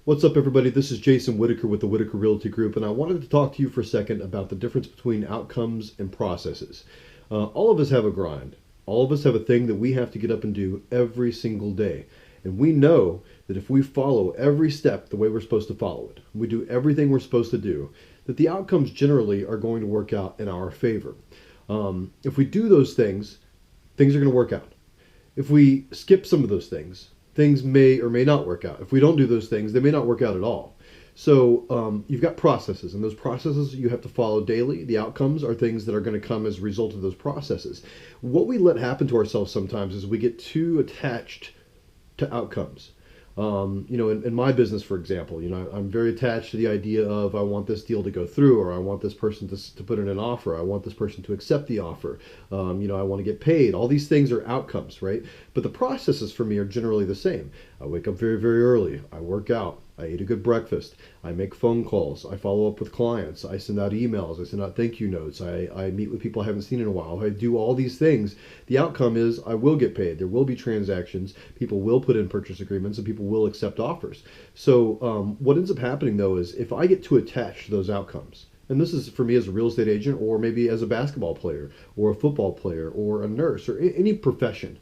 What's up, everybody? This is Jason Whitaker with the Whitaker Realty Group, and I wanted to talk to you for a second about the difference between outcomes and processes. All of us have a grind. All of us have a thing that we have to get up and do every single day. And we know that if we follow every step the way we're supposed to follow it, we do everything we're supposed to do, that the outcomes generally are going to work out in our favor. If we do those things, things are going to work out. If we skip some of those things may or may not work out. If we don't do those things, they may not work out at all. So you've got processes, and those processes you have to follow daily. The outcomes are things that are going to come as a result of those processes. What we let happen to ourselves sometimes is we get too attached to outcomes. In my business, for example, I'm very attached to the idea of I want this deal to go through, or I want this person to put in an offer. I want this person to accept the offer. I want to get paid. All these things are outcomes, right? But the processes for me are generally the same. I wake up very, very early. I work out. I eat a good breakfast. I make phone calls. I follow up with clients. I send out emails. I send out thank you notes. I meet with people I haven't seen in a while. I do all these things. The outcome is I will get paid. There will be transactions. People will put in purchase agreements and people will accept offers. So what ends up happening, though, is if I get too attached to those outcomes, and this is for me as a real estate agent, or maybe as a basketball player or a football player or a nurse or any profession,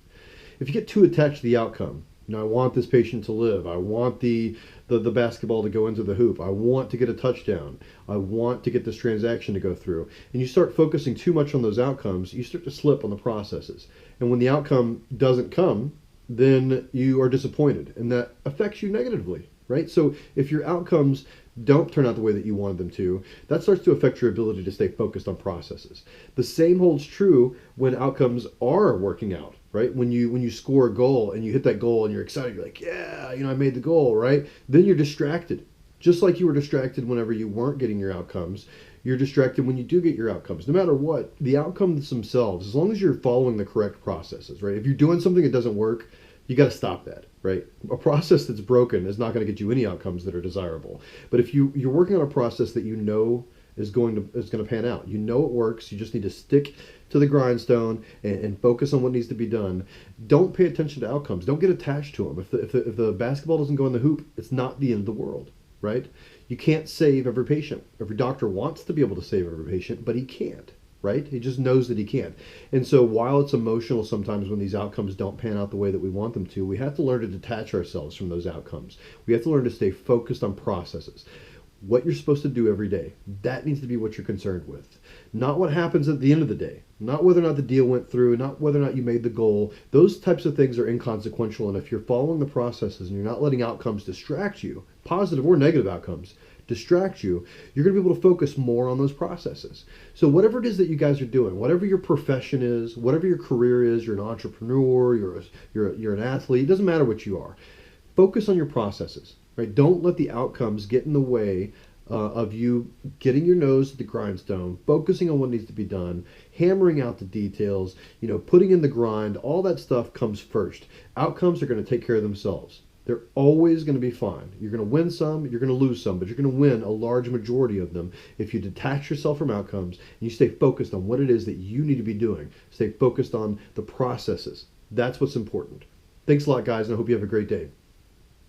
if you get too attached to the outcome, I want this patient to live. I want the basketball to go into the hoop. I want to get a touchdown. I want to get this transaction to go through. And you start focusing too much on those outcomes, you start to slip on the processes. And when the outcome doesn't come, then you are disappointed, and that affects you negatively, right? So if your outcomes don't turn out the way that you wanted them to, that starts to affect your ability to stay focused on processes. The same holds true when outcomes are working out, right? When you score a goal and you hit that goal and you're excited, you're like, yeah, I made the goal, right? Then you're distracted. Just like you were distracted whenever you weren't getting your outcomes, you're distracted when you do get your outcomes. No matter what, the outcomes themselves, as long as you're following the correct processes, right? If you're doing something that doesn't work, you got to stop that, right? A process that's broken is not going to get you any outcomes that are desirable. But if you're working on a process that you know is going to pan out, it works, you just need to stick to the grindstone and focus on what needs to be done. Don't pay attention to outcomes. Don't get attached to them. If the basketball doesn't go in the hoop, it's not the end of the world, right? You can't save every patient. Every doctor wants to be able to save every patient, but he can't, right? He just knows that he can't. And so while it's emotional sometimes when these outcomes don't pan out the way that we want them to, we have to learn to detach ourselves from those outcomes. We have to learn to stay focused on processes. What you're supposed to do every day, that needs to be what you're concerned with. Not what happens at the end of the day. Not whether or not the deal went through, not whether or not you made the goal. Those types of things are inconsequential, and if you're following the processes and you're not letting outcomes distract you, positive or negative outcomes, distract you, you're going to be able to focus more on those processes. So whatever it is that you guys are doing, whatever your profession is, whatever your career is, you're an entrepreneur, you're an athlete, it doesn't matter what you are. Focus on your processes, right? Don't let the outcomes get in the way of you getting your nose to the grindstone, focusing on what needs to be done, hammering out the details, putting in the grind. All that stuff comes first. Outcomes are going to take care of themselves. They're always going to be fine. You're going to win some, you're going to lose some, but you're going to win a large majority of them if you detach yourself from outcomes and you stay focused on what it is that you need to be doing. Stay focused on the processes. That's what's important. Thanks a lot, guys, and I hope you have a great day.